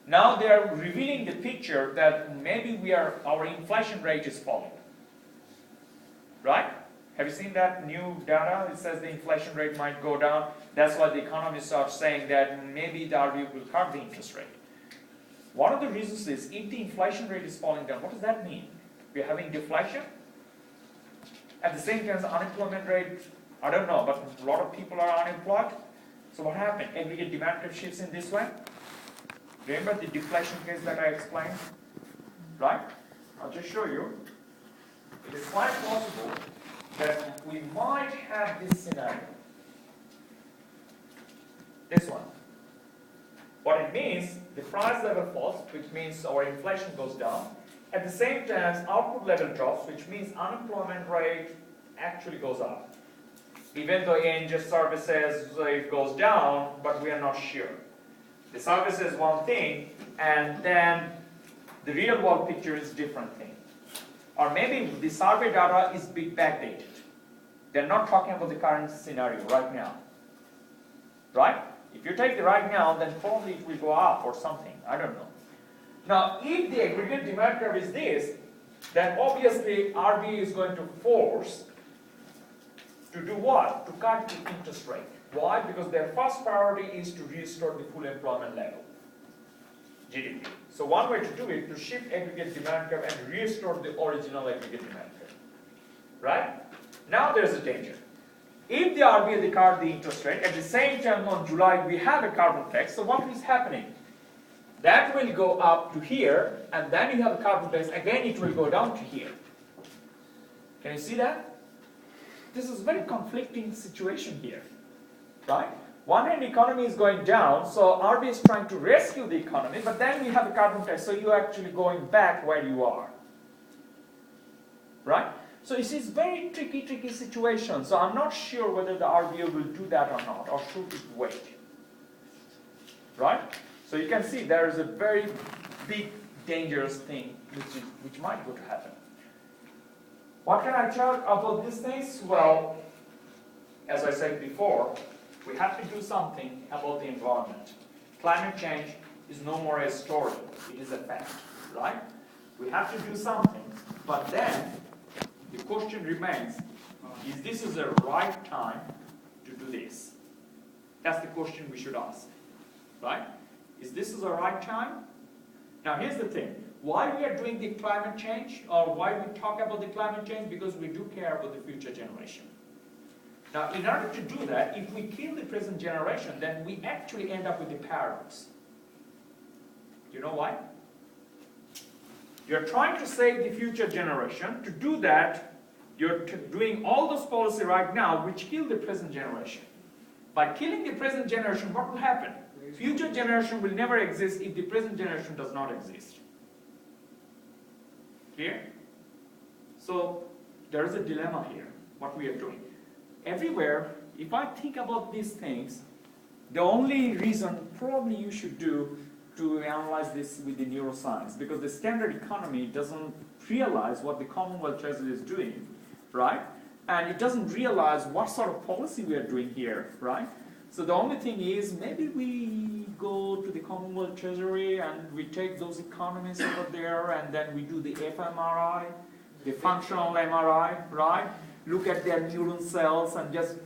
Now they are revealing the picture that maybe our inflation rate is falling. Right? Have you seen that new data? It says the inflation rate might go down. That's why the economists are saying that maybe the RBI will cut the interest rate. One of the reasons is if the inflation rate is falling down, what does that mean? We're having deflation? At the same time, the unemployment rate, I don't know, but a lot of people are unemployed. So what happened? Aggregate demand curve shifts in this way. Remember the deflation case that I explained? Right? I'll just show you. It is quite possible that we might have this scenario. This one. What it means, the price level falls, which means our inflation goes down. At the same time, output level drops, which means unemployment rate actually goes up. Even though ANJ services, it goes down, but we are not sure. The service is one thing, and then the real world picture is different thing. Or maybe the survey data is bit backdated. They're not talking about the current scenario right now. Right? If you take the right now, then probably it will go up or something. I don't know. Now, if the aggregate demand curve is this, then obviously RBI is going to force to do what? To cut the interest rate. Why? Because their first priority is to restore the full employment level, GDP. So one way to do it, to shift aggregate demand curve and restore the original aggregate demand curve. Right? Now there's a danger. If the RBI they cut the interest rate, at the same time on July we have a carbon tax, so what is happening? That will go up to here, and then you have a carbon tax, again it will go down to here. Can you see that? This is a very conflicting situation here. Right? One hand economy is going down, so RBI is trying to rescue the economy, but then we have a carbon tax, so you're actually going back where you are. Right? So this is very tricky situation. So I'm not sure whether the RBI will do that or not, or should it wait. Right? So you can see there is a very big dangerous thing which might go to happen. What can I tell about these things? Well, as I said before, we have to do something about the environment. Climate change is no more a story, it is a fact, right? We have to do something, but then the question remains, is this the right time to do this? That's the question we should ask, right? Is this the right time? Now here's the thing, why we are doing the climate change, or why we talk about the climate change? Because we do care about the future generation. Now, in order to do that, if we kill the present generation, then we actually end up with the paradox. Do you know why? You're trying to save the future generation. To do that, you're doing all those policies right now which kill the present generation. By killing the present generation, what will happen? Future generation will never exist if the present generation does not exist. Clear? So, there is a dilemma here, what we are doing. Everywhere, if I think about these things, the only reason probably you should do to analyze this with the neuroscience, because the standard economy doesn't realize what the Commonwealth Treasury is doing, right? And it doesn't realize what sort of policy we are doing here, right? So the only thing is, maybe we go to the Commonwealth Treasury and we take those economists over there and then we do the fMRI, the functional MRI, right? Look at their neuron cells and just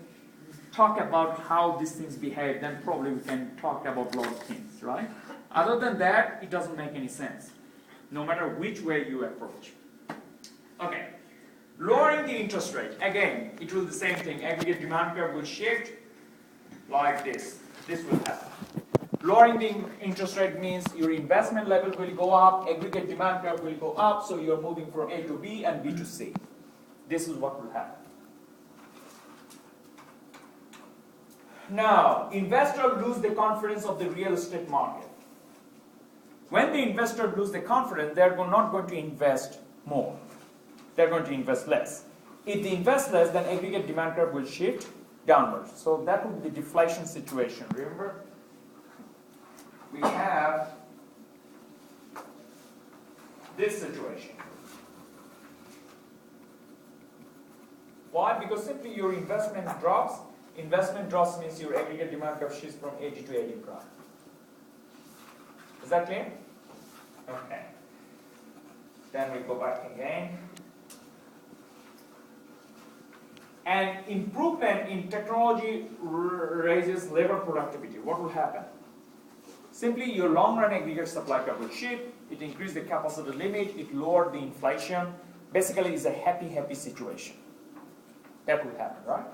talk about how these things behave, then probably we can talk about a lot of things, right? Other than that, it doesn't make any sense, no matter which way you approach. Okay, lowering the interest rate. Again, it will be the same thing. Aggregate demand curve will shift like this. This will happen. Lowering the interest rate means your investment level will go up, aggregate demand curve will go up, so you're moving from A to B and B to C. This is what will happen. Now, investors lose the confidence of the real estate market. When the investors lose the confidence, they're not going to invest more. They're going to invest less. If they invest less, then aggregate demand curve will shift downwards. So that would be the deflation situation. Remember, we have this situation. Why? Because simply your investment drops. Investment drops means your aggregate demand curve shifts from AG to AD prime. Is that clear? Okay. Then we go back again. And improvement in technology raises labor productivity. What will happen? Simply your long-run aggregate supply curve will shift, it increases the capacity limit, it lowered the inflation. Basically, it's a happy situation. That will happen, right?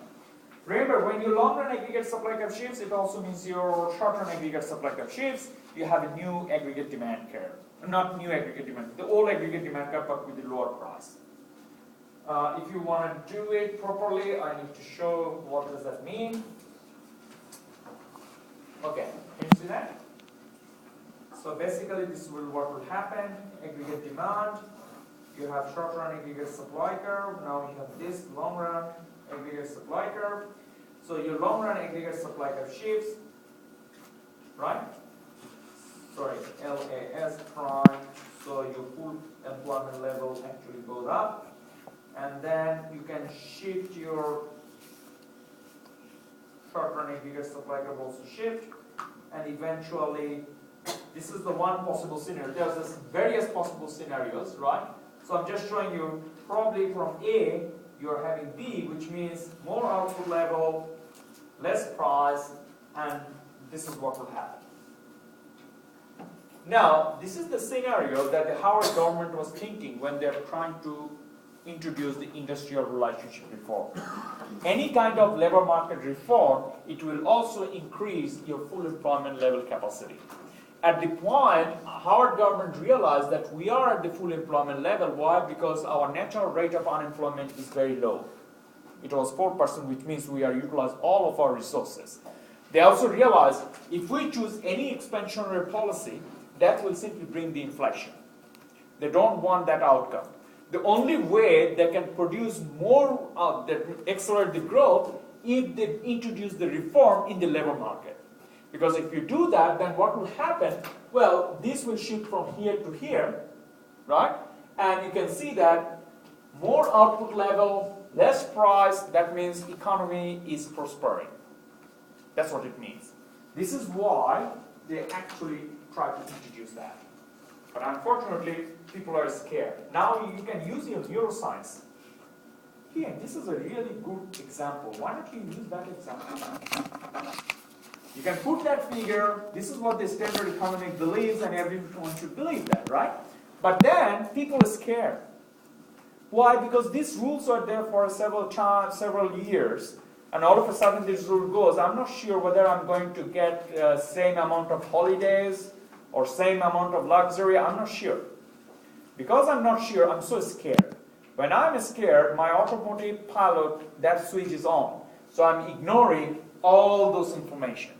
Remember, when your long-run aggregate supply curve shifts, it also means your short-run aggregate supply curve shifts. You have a new aggregate demand curve. Not new aggregate demand, the old aggregate demand curve, but with the lower price. If you want to do it properly, I need to show what does that mean. Okay, can you see that? So basically, this is what will happen. Aggregate demand. You have short-run aggregate supply curve. Now you have this long-run aggregate supply curve. So your long-run aggregate supply curve shifts, right? Sorry, LAS prime. So your full employment level actually goes up. And then you can shift your short-run aggregate supply curve also shift. And eventually, this is the one possible scenario. There's various possible scenarios, right? So I'm just showing you probably from A, you're having B, which means more output level, less price, and this is what will happen. Now, this is the scenario that the Howard government was thinking when they're trying to introduce the industrial relationship reform. Any kind of labor market reform, it will also increase your full employment level capacity. At the point, Howard government realized that we are at the full employment level. Why? Because our natural rate of unemployment is very low. It was 4%, which means we are utilizing all of our resources. They also realized if we choose any expansionary policy, that will simply bring the inflation. They don't want that outcome. The only way they can produce more, accelerate the growth, if they introduce the reform in the labor market. Because if you do that, then what will happen? Well, this will shift from here to here, right? And you can see that more output level, less price, that means economy is prospering. That's what it means. This is why they actually try to introduce that. But unfortunately, people are scared. Now you can use your neuroscience. Here, this is a really good example. Why don't you use that example? You can put that figure, this is what the standard economic believes, and everyone should believe that, right? But then, people are scared. Why? Because these rules are there for several years, and all of a sudden this rule goes, I'm not sure whether I'm going to get same amount of holidays, or same amount of luxury, I'm not sure. Because I'm not sure, I'm so scared. When I'm scared, my automotive pilot, that switch is on. So I'm ignoring all those information.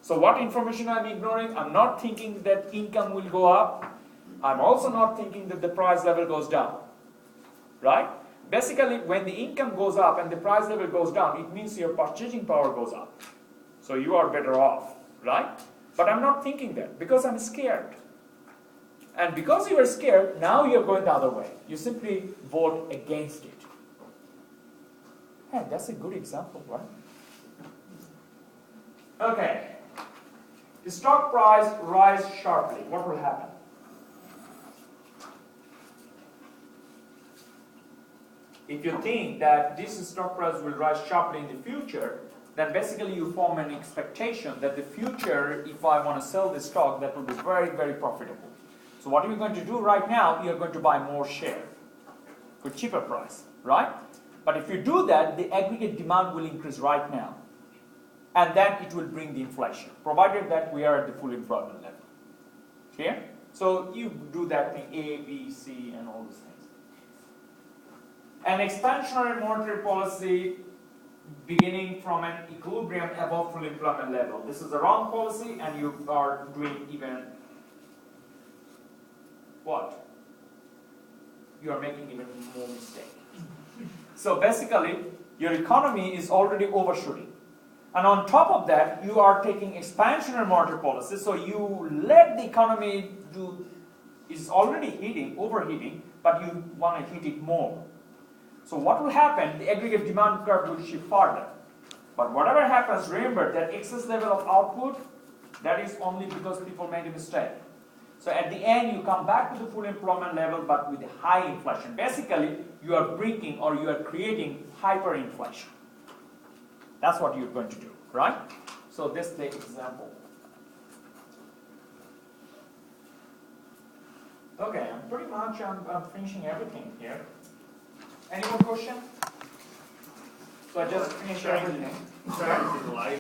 So what information I'm ignoring? I'm not thinking that income will go up. I'm also not thinking that the price level goes down. Right? Basically, when the income goes up and the price level goes down, it means your purchasing power goes up. So you are better off. Right? But I'm not thinking that because I'm scared. And because you are scared, now you're going the other way. You simply vote against it. Hey, that's a good example, right? Okay. The stock price rises sharply. What will happen? If you think that this stock price will rise sharply in the future, then basically you form an expectation that the future, if I want to sell this stock, that will be very, very profitable. So what are you going to do right now? You're going to buy more share for cheaper price, right? But if you do that, the aggregate demand will increase right now. And then it will bring the inflation, provided that we are at the full employment level. Clear? So you do that thing A, B, C, and all these things. An expansionary monetary policy beginning from an equilibrium above full employment level. This is the wrong policy, and you are doing even what? You are making even more mistake. So basically, your economy is already overshooting. And on top of that, you are taking expansionary monetary policy, so you let the economy do, is already overheating, but you want to heat it more. So what will happen? The aggregate demand curve will shift further. But whatever happens, remember that excess level of output That is only because people made a mistake. So at the end, you come back to the full employment level, but with a high inflation. Basically, you are breaking or you are creating hyperinflation. That's what you're going to do, right? So this is the example. Okay, I'm pretty much I'm finishing everything here. Any more question? So I just finished everything. Sorry?